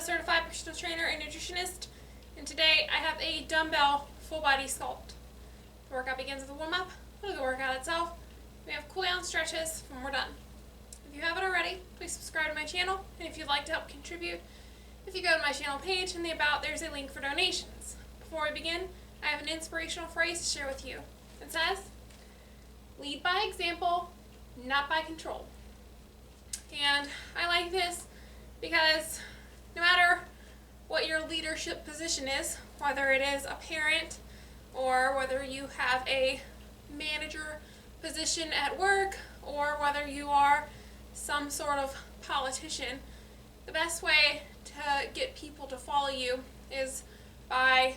certified personal trainer and nutritionist, and today I have a dumbbell full body sculpt. The workout begins with a warm up. It'll the workout itself. We have cool down stretches when we're done. If you haven't already, please subscribe to my channel, and if you'd like to help contribute, if you go to my channel page in the About, there's a link for donations. Before we begin, I have an inspirational phrase to share with you. It says, "Lead by example, not by control." And I like this because no matter what your leadership position is, whether it is a parent or whether you have a manager position at work or whether you are some sort of politician, the best way to get people to follow you is by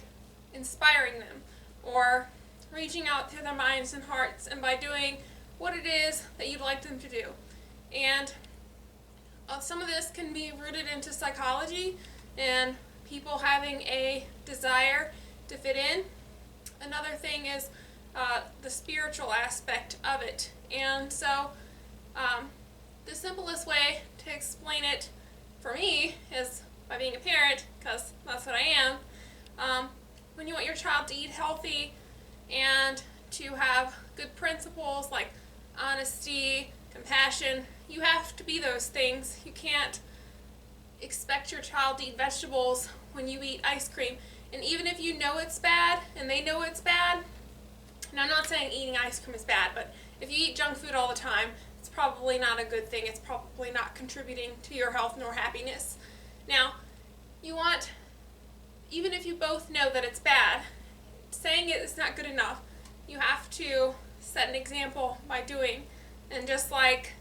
inspiring them or reaching out to their minds and hearts and by doing what it is that you'd like them to do. And some of this can be rooted into psychology and people having a desire to fit in. Another thing is the spiritual aspect of it. And so the simplest way to explain it for me is by being a parent, because that's what I am. When you want your child to eat healthy and to have good principles like honesty, compassion, you have to be those things. You can't expect your child to eat vegetables when you eat ice cream. And even if you know it's bad and they know it's bad, and I'm not saying eating ice cream is bad, but if you eat junk food all the time, it's probably not a good thing. It's probably not contributing to your health nor happiness. Now, you want, even if you both know that it's bad, saying it is not good enough. You have to set an example by doing. And just like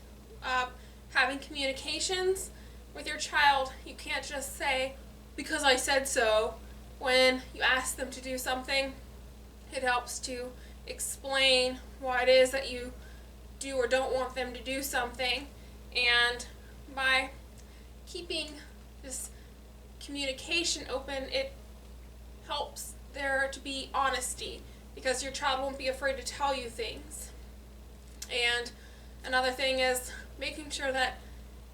having communications with your child, you can't just say, "because I said so," when you ask them to do something. It helps to explain why it is that you do or don't want them to do something. And by keeping this communication open, it helps there to be honesty, because your child won't be afraid to tell you things. And another thing is making sure that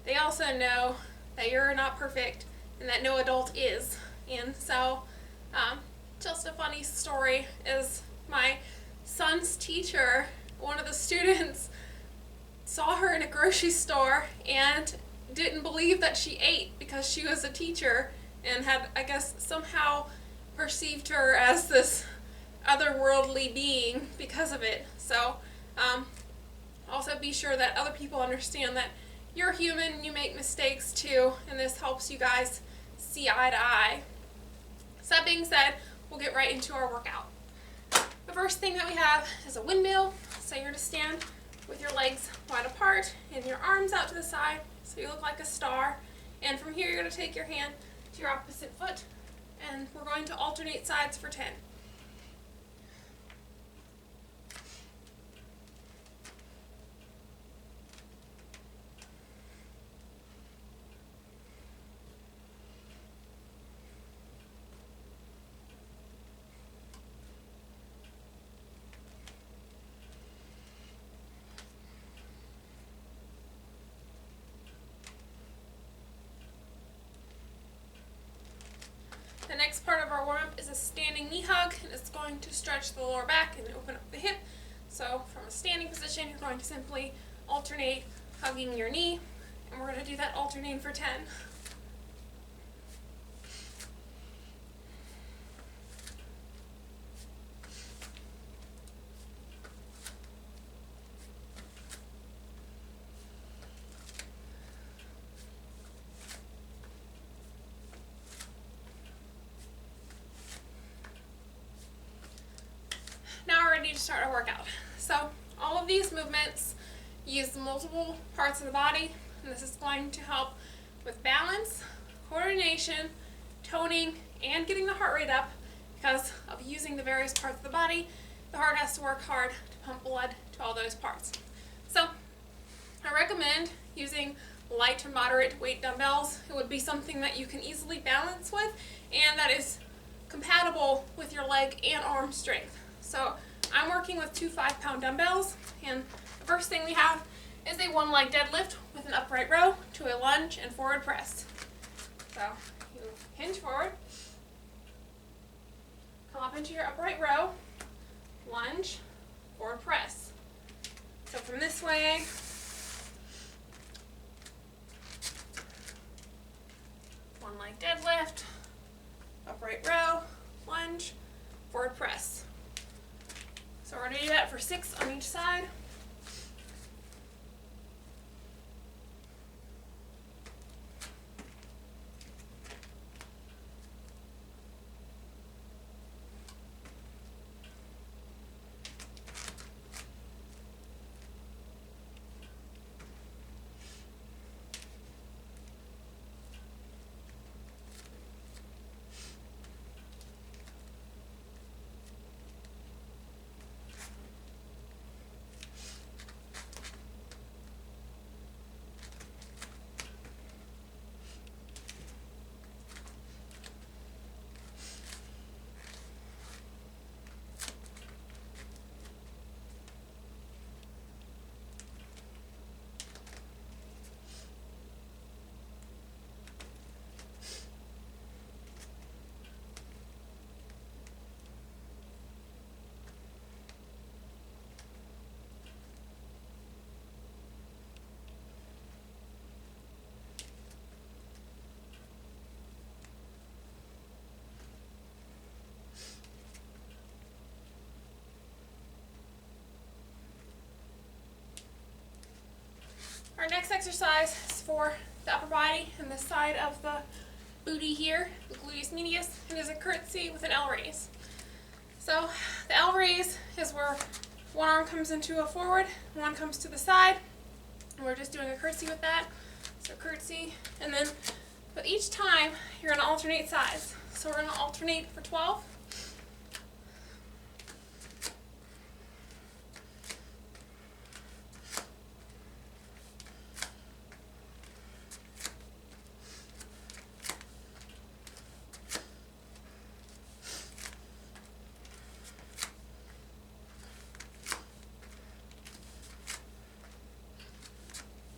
they also know that you're not perfect and that no adult is. And so just a funny story is my son's teacher, one of the students, saw her in a grocery store and didn't believe that she ate because she was a teacher and had, I guess, somehow perceived her as this otherworldly being because of it. So also be sure that other people understand that you're human and you make mistakes too, and this helps you guys see eye to eye. So that being said, we'll get right into our workout. The first thing that we have is a windmill. So you're to stand with your legs wide apart and your arms out to the side so you look like a star. And from here you're going to take your hand to your opposite foot, and we're going to alternate sides for 10. The next part of our warm-up is a standing knee hug, and it's going to stretch the lower back and open up the hip. So from a standing position, you're going to simply alternate hugging your knee, and we're going to do that alternating for 10. Now we're ready to start our workout. So all of these movements use multiple parts of the body, and this is going to help with balance, coordination, toning, and getting the heart rate up. Because of using the various parts of the body, the heart has to work hard to pump blood to all those parts. So I recommend using light to moderate weight dumbbells. It would be something that you can easily balance with and that is compatible with your leg and arm strength. So I'm working with 2 5-pound dumbbells, and the first thing we have is a 1-leg deadlift with an upright row to a lunge and forward press. So you hinge forward, come up into your upright row, lunge, forward press. So from this way, one leg deadlift, upright row, lunge, forward press. So we're going to do that for 6 on each side. Our next exercise is for the upper body and the side of the booty here, the gluteus medius, and is a curtsy with an L raise. So the L raise is where one arm comes into a forward, one comes to the side, and we're just doing a curtsy with that. So curtsy, and then, but each time you're going to alternate sides. So we're going to alternate for 12.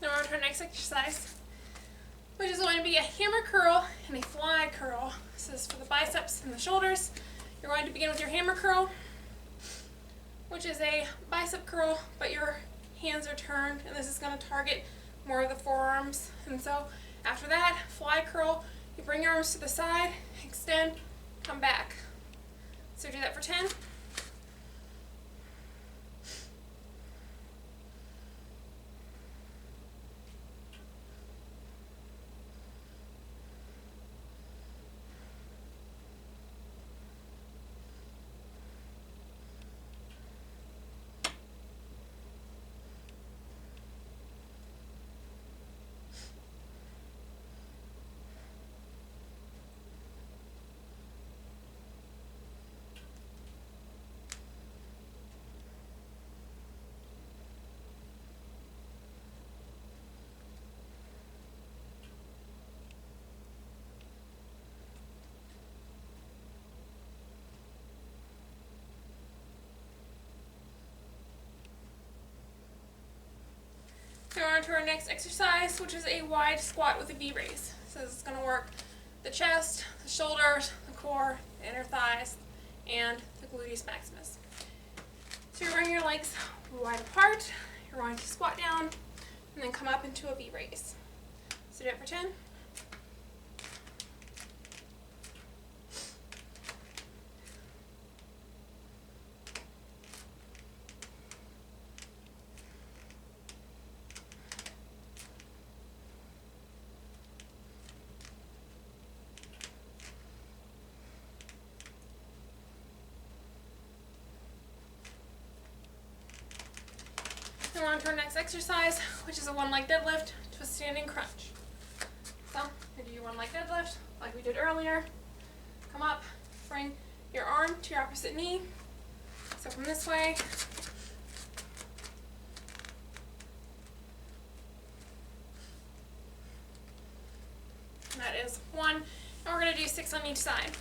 Now we're on to our next exercise, which is going to be a hammer curl and a fly curl. This is for the biceps and the shoulders. You're going to begin with your hammer curl, which is a bicep curl, but your hands are turned, and this is going to target more of the forearms. And so after that, fly curl, you bring your arms to the side, extend, come back. So do that for 10. Now we're on to our next exercise, which is a wide squat with a V raise. So this is going to work the chest, the shoulders, the core, the inner thighs, and the gluteus maximus. So you're bringing your legs wide apart, you're going to squat down, and then come up into a V raise. So do it for 10. Now we're on to our next exercise, which is a one-leg deadlift to a standing crunch. So, you do your one-leg deadlift like we did earlier. Come up, bring your arm to your opposite knee. So from this way, and that is 1, and we're going to do 6 on each side.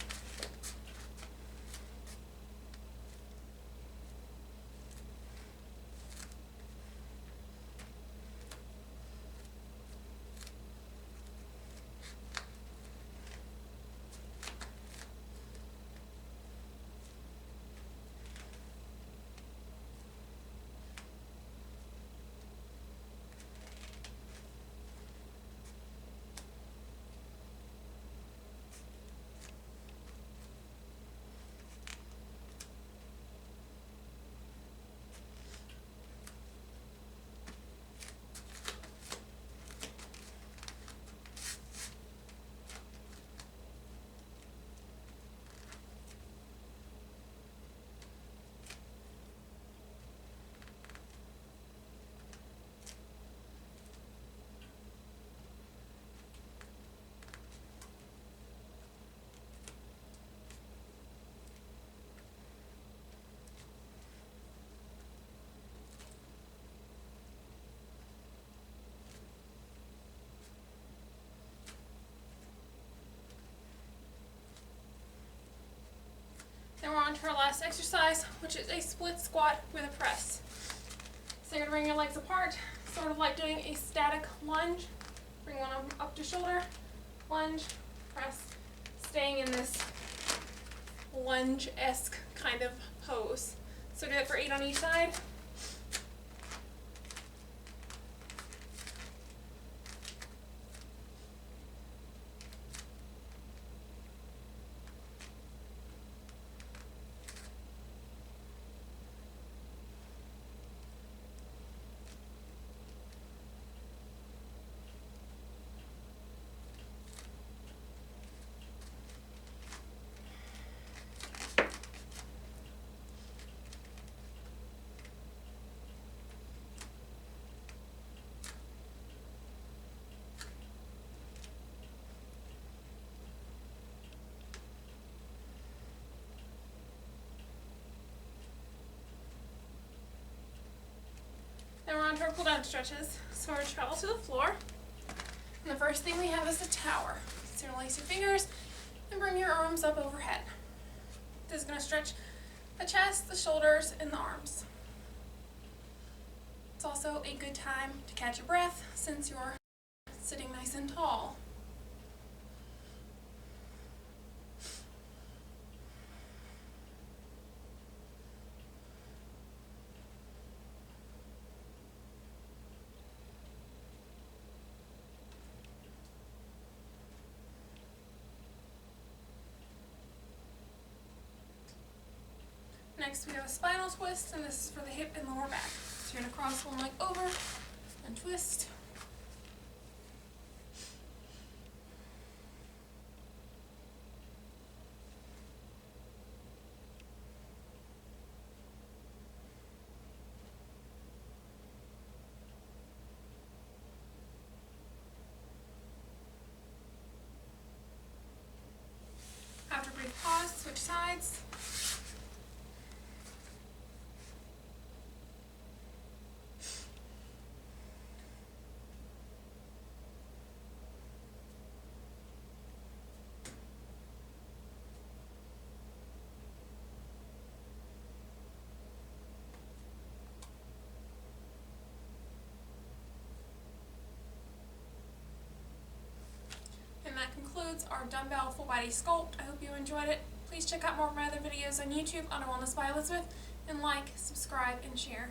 to our last exercise, which is a split squat with a press. So you're going to bring your legs apart, sort of like doing a static lunge. Bring one up to shoulder, lunge, press, staying in this lunge-esque kind of pose. So do that for 8 on each side. Then we're on to our cool down stretches. So we're going to travel to the floor. And the first thing we have is a tower. So you're going to lace your fingers and bring your arms up overhead. This is going to stretch the chest, the shoulders, and the arms. It's also a good time to catch your breath since you're sitting nice and tall. Next we have a spinal twist, and this is for the hip and lower back. So you're going to cross one leg over and twist. After a brief pause, switch sides. And that concludes our dumbbell full body sculpt. I hope you enjoyed it. Please check out more of my other videos on YouTube under Wellness by Elizabeth, and like, subscribe, and share.